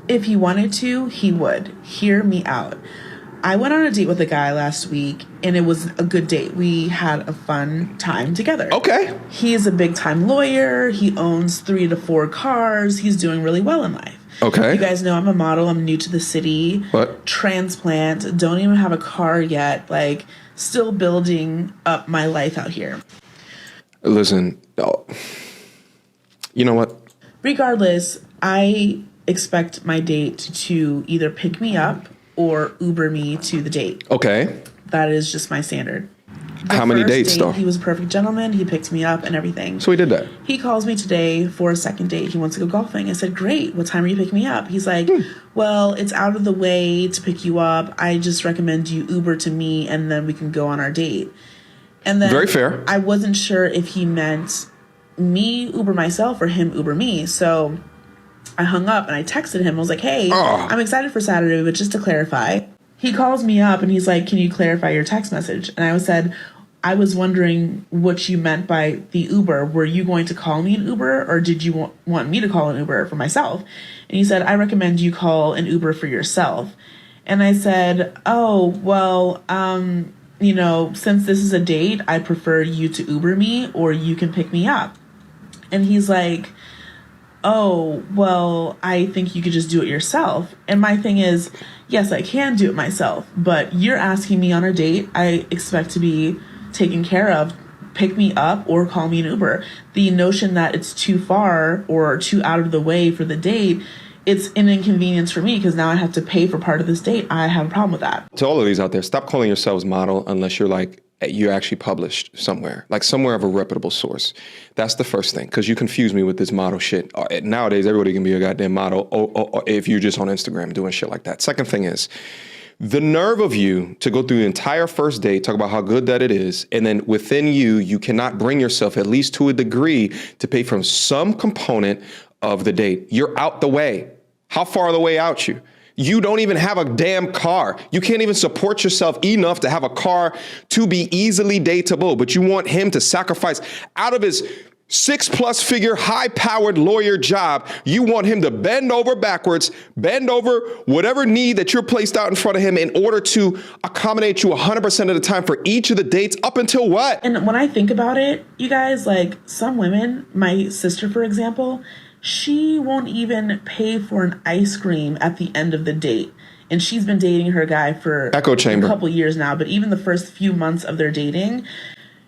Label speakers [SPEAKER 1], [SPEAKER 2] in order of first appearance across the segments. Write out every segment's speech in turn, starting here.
[SPEAKER 1] If he wanted to, he would. Hear me out. I went on a date with a guy last week, and it was a good date. We had a fun time together.
[SPEAKER 2] Okay.
[SPEAKER 1] He's a big-time lawyer. He owns 3 to 4 cars. He's doing really well in life.
[SPEAKER 2] Okay.
[SPEAKER 1] You guys know I'm a model. I'm new to the city.
[SPEAKER 2] What?
[SPEAKER 1] Transplant. Don't even have a car yet. Like, still building up my life out here.
[SPEAKER 2] Listen, you know what?
[SPEAKER 1] Regardless, I expect my date to either pick me up or Uber me to the date.
[SPEAKER 2] Okay.
[SPEAKER 1] That is just my standard.
[SPEAKER 2] How many dates, though?
[SPEAKER 1] He was a perfect gentleman. He picked me up and everything.
[SPEAKER 2] So he did that.
[SPEAKER 1] He calls me today for a second date. He wants to go golfing. I said, great. What time are you picking me up? He's like, well, it's out of the way to pick you up. I just recommend you Uber to me, and then we can go on our date. And then
[SPEAKER 2] very fair.
[SPEAKER 1] I wasn't sure if he meant me Uber myself or him Uber me. So I hung up and I texted him. I was like, hey, I'm excited for Saturday, but just to clarify. He calls me up and he's like, can you clarify your text message? And I said, I was wondering what you meant by the Uber. Were you going to call me an Uber, or did you want me to call an Uber for myself? And he said, I recommend you call an Uber for yourself. And I said, oh, well, you know, since this is a date, I prefer you to Uber me, or you can pick me up. And he's like, oh, well, I think you could just do it yourself. And my thing is, yes, I can do it myself, but you're asking me on a date. I expect to be taken care of. Pick me up or call me an Uber. The notion that it's too far or too out of the way for the date, it's an inconvenience for me because now I have to pay for part of this date. I have a problem with that.
[SPEAKER 2] To all of these out there, stop calling yourselves model unless you're like, you're actually published somewhere, like somewhere of a reputable source. That's the first thing, because you confuse me with this model shit. Nowadays, everybody can be a goddamn model or if you're just on Instagram doing shit like that. Second thing is, the nerve of you to go through the entire first date, talk about how good that it is, and then within you cannot bring yourself, at least to a degree, to pay from some component of the date. You're out the way. How far are the way out you? You don't even have a damn car. You can't even support yourself enough to have a car to be easily dateable, but you want him to sacrifice out of his 6+ figure, high-powered lawyer job. You want him to bend over backwards, bend over whatever need that you're placed out in front of him in order to accommodate you 100% of the time for each of the dates up until what?
[SPEAKER 1] And when I think about it, you guys, like some women, my sister, for example, she won't even pay for an ice cream at the end of the date. And she's been dating her guy for a couple years now. But even the first few months of their dating,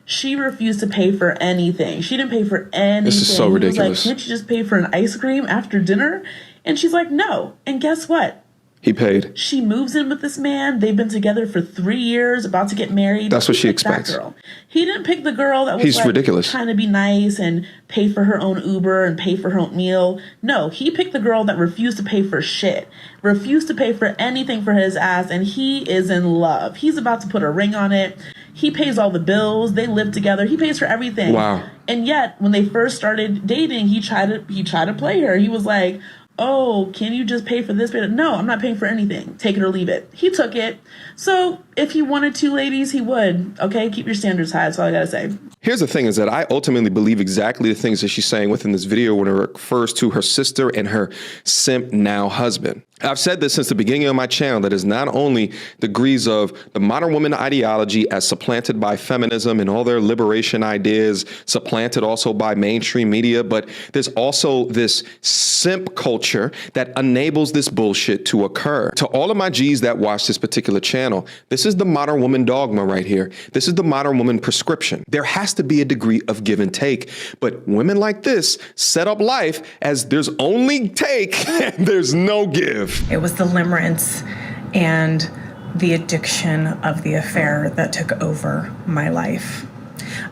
[SPEAKER 1] she refused to pay for anything. She didn't pay for anything.
[SPEAKER 2] This is so ridiculous.
[SPEAKER 1] He was like, can't you just pay for an ice cream after dinner? And she's like, no. And guess what?
[SPEAKER 2] He paid.
[SPEAKER 1] She moves in with this man. They've been together for 3 years, about to get married.
[SPEAKER 2] That's what she expects.
[SPEAKER 1] Girl. He didn't pick the girl that was
[SPEAKER 2] ridiculous.
[SPEAKER 1] Trying to be nice and pay for her own Uber and pay for her own meal. No, he picked the girl that refused to pay for shit, refused to pay for anything for his ass, and he is in love. He's about to put a ring on it. He pays all the bills. They live together. He pays for everything.
[SPEAKER 2] Wow.
[SPEAKER 1] And yet, when they first started dating, he tried to play her. He was like, oh, can you just pay for this? No, I'm not paying for anything. Take it or leave it. He took it. So if he wanted to, ladies, he would. Okay, keep your standards high. That's all I got to say.
[SPEAKER 2] Here's the thing is that I ultimately believe exactly the things that she's saying within this video when it refers to her sister and her simp now husband. I've said this since the beginning of my channel, that is not only degrees of the modern woman ideology as supplanted by feminism and all their liberation ideas, supplanted also by mainstream media, but there's also this simp culture that enables this bullshit to occur. To all of my G's that watch this particular channel, this is the modern woman dogma right here. This is the modern woman prescription. There has to be a degree of give and take, but women like this set up life as there's only take and there's no give.
[SPEAKER 3] It was the limerence and the addiction of the affair that took over my life.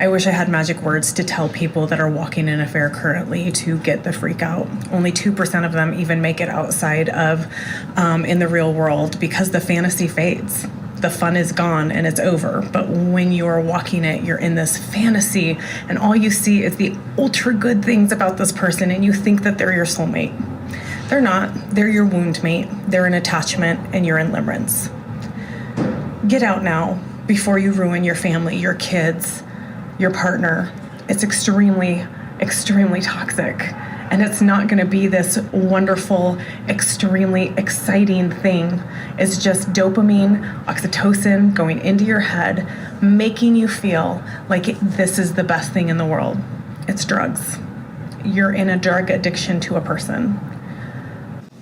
[SPEAKER 3] I wish I had magic words to tell people that are walking an affair currently to get the freak out. Only 2% of them even make it outside of in the real world because the fantasy fades. The fun is gone and it's over. But when you're walking it, you're in this fantasy and all you see is the ultra good things about this person and you think that they're your soulmate. They're not. They're your wound mate. They're an attachment and you're in limerence. Get out now before you ruin your family, your kids, your partner. It's extremely, extremely toxic. And it's not going to be this wonderful, extremely exciting thing. It's just dopamine, oxytocin going into your head, making you feel like this is the best thing in the world. It's drugs. You're in a drug addiction to a person.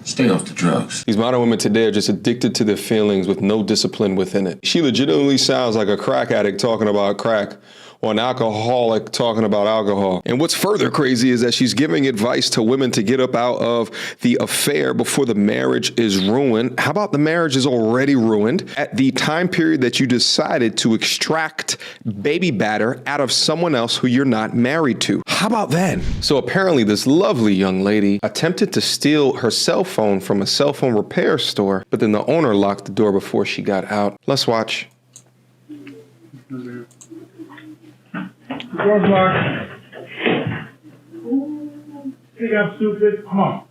[SPEAKER 4] Stay off the drugs.
[SPEAKER 2] These modern women today are just addicted to their feelings with no discipline within it. She legitimately sounds like a crack addict talking about crack, or an alcoholic talking about alcohol. And what's further crazy is that she's giving advice to women to get up out of the affair before the marriage is ruined. How about the marriage is already ruined at the time period that you decided to extract baby batter out of someone else who you're not married to? How about that? So apparently this lovely young lady attempted to steal her cell phone from a cell phone repair store, but then the owner locked the door before she got out. Let's watch.
[SPEAKER 5] Door's locked. Pick up, stupid. Come on.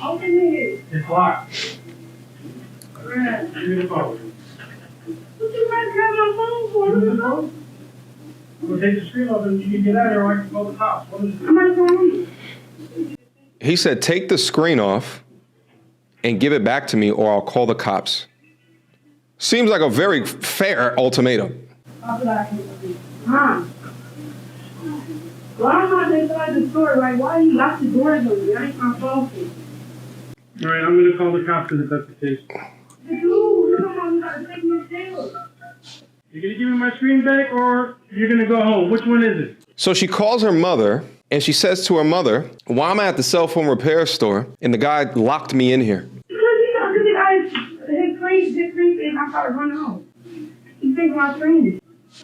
[SPEAKER 5] Open it. It's locked. Give me the phone. What you guys have my phone for? Give me the phone. I'm going to take the screen off and you can get out of here or I can call the cops. What is it? I'm on.
[SPEAKER 2] He said, take the screen off and give it back to me or I'll call the cops. Seems like a very fair ultimatum.
[SPEAKER 5] Huh? Why am I inside the store? Like, why you lock the doors on me? That ain't my fault. All right, I'm going to call the cops if that's the case. Dude, you got to take me to jail. You're going to give me my screen back or you're going to go home? Which one is it?
[SPEAKER 2] So she calls her mother and she says to her mother, why am I at the cell phone repair store and the guy locked me in here?
[SPEAKER 5] Because the guy, his screen, and I got to run home. He's taking my screen.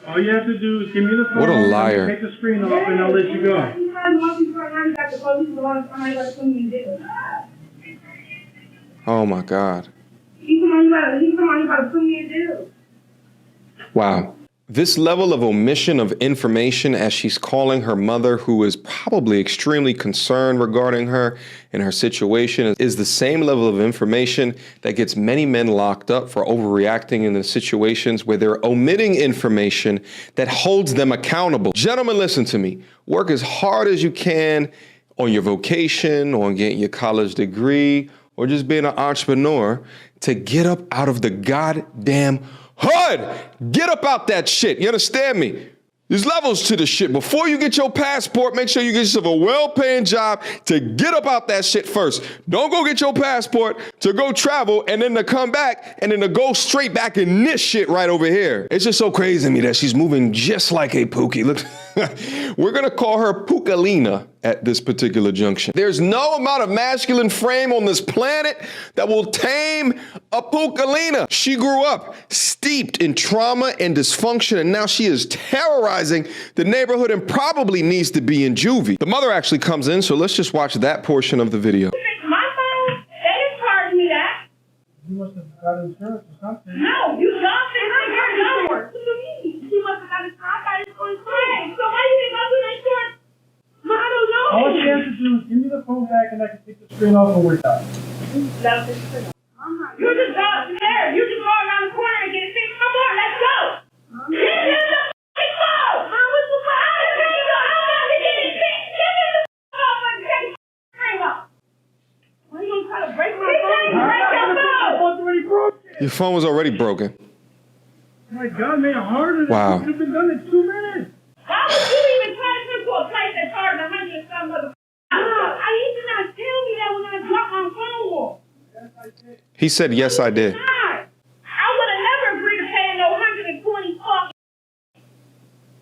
[SPEAKER 5] All you have to do is give me the phone.
[SPEAKER 2] What a liar.
[SPEAKER 5] Take the screen off and I'll let you go.
[SPEAKER 2] Oh my God. Wow. This level of omission of information as she's calling her mother, who is probably extremely concerned regarding her and her situation, is the same level of information that gets many men locked up for overreacting in the situations where they're omitting information that holds them accountable. Gentlemen, listen to me. Work as hard as you can on your vocation, on getting your college degree, or just being an entrepreneur to get up out of the goddamn hood. Get up out that shit. You understand me? There's levels to the shit. Before you get your passport, make sure you get yourself a well-paying job to get up out that shit first. Don't go get your passport to go travel and then to come back and then to go straight back in this shit right over here. It's just so crazy to me that she's moving just like a Pookie. Look, we're going to call her Pookalina at this particular junction. There's no amount of masculine frame on this planet that will tame a Pookalina. She grew up steeped in trauma and dysfunction, and now she is terrorizing the neighborhood and probably needs to be in juvie. The mother actually comes in, so let's just watch that portion of the video.
[SPEAKER 5] My phone, they didn't charge me that. You must have got insurance or something. No, you lost it. What do you mean? She must have got insurance. I got insurance. So why you think I'm doing insurance? I don't know. All she has to do is give me the phone back and I can take the screen off and we're done. You just got there. You just go around the corner and get it fixed. Come on, let's go. Give me the fucking phone. How was the phone? I'm about to get it fixed. Give me the phone and take the screen off. Why are you going to try to break my phone?
[SPEAKER 2] Your phone was already broken.
[SPEAKER 5] Oh my God, made it harder.
[SPEAKER 2] Wow.
[SPEAKER 5] It could have been done in 2 minutes. Why would you even try to come to a place that charged 100 and some motherfucker? I used to not tell me that when I dropped my phone off. Yes, I did.
[SPEAKER 2] He said, yes, I did.
[SPEAKER 5] I would have never agreed to pay no 120 fucking.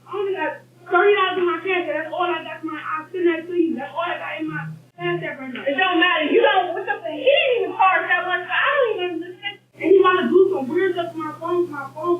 [SPEAKER 5] I only got $30 in my cash. That's all I got. I'll send that to you. That's all I got in my cash app right now. It don't matter. You don't. What's up? He didn't even charge that much. I don't even understand. And you want to do some weird stuff to my phone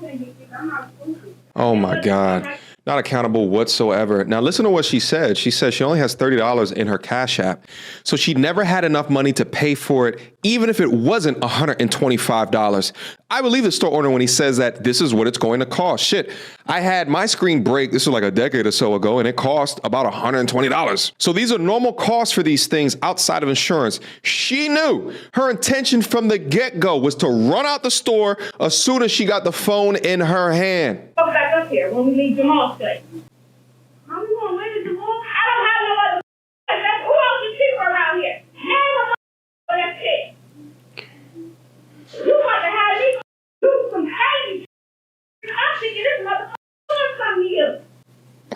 [SPEAKER 5] can't get fixed. I'm not stupid.
[SPEAKER 2] Oh my God. Not accountable whatsoever. Now listen to what she said. She says she only has $30 in her Cash App. So she never had enough money to pay for it, even if it wasn't $125. I believe the store owner when he says that this is what it's going to cost. Shit, I had my screen break, this was like a decade or so ago, and it cost about $120. So these are normal costs for these things outside of insurance. She knew her intention from the get-go was to run out the store as soon as she got the phone in her hand.
[SPEAKER 5] Go back up here when we leave Jamal's place. How are we going to wait at Jamal? I don't have no other. Who else is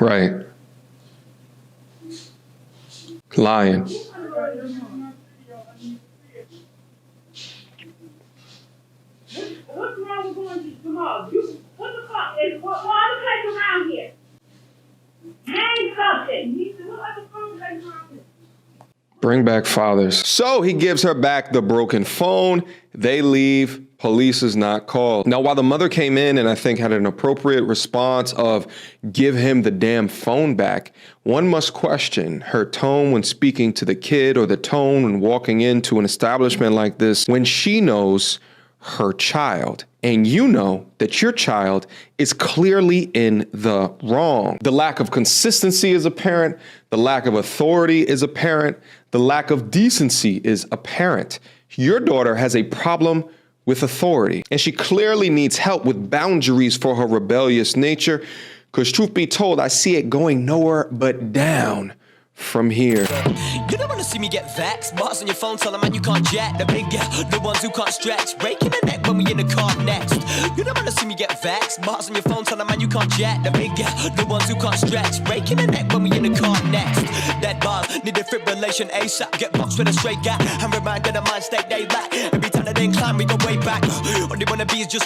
[SPEAKER 2] Right. Lying.
[SPEAKER 5] What's wrong with going to tomorrow? What the fuck? What other place around here? Name something. He said, what other phone place around here?
[SPEAKER 2] Bring back fathers. So he gives her back the broken phone. They leave. Police is not called. Now, while the mother came in and I think had an appropriate response of give him the damn phone back, one must question her tone when speaking to the kid or the tone when walking into an establishment like this when she knows her child. And you know that your child is clearly in the wrong. The lack of consistency is apparent. The lack of authority is apparent. The lack of decency is apparent. Your daughter has a problem with authority, and she clearly needs help with boundaries for her rebellious nature, because truth be told, I see it going nowhere but down from here.
[SPEAKER 6] You don't wanna see me get vexed. Bars on your phone, tell a man you can't jet. The big the ones who can't stretch. Breaking the neck when we in the car next. You don't wanna see me get vexed. Bars on your phone, tell a man you can't jet. The big the ones who can't stretch. Breaking the neck when we in the car next. That bars need defibrillation ASAP. Get boxed with a straight gap. And reminded of mind state they lack. Every time that they climb, we go way back. All they wanna be is just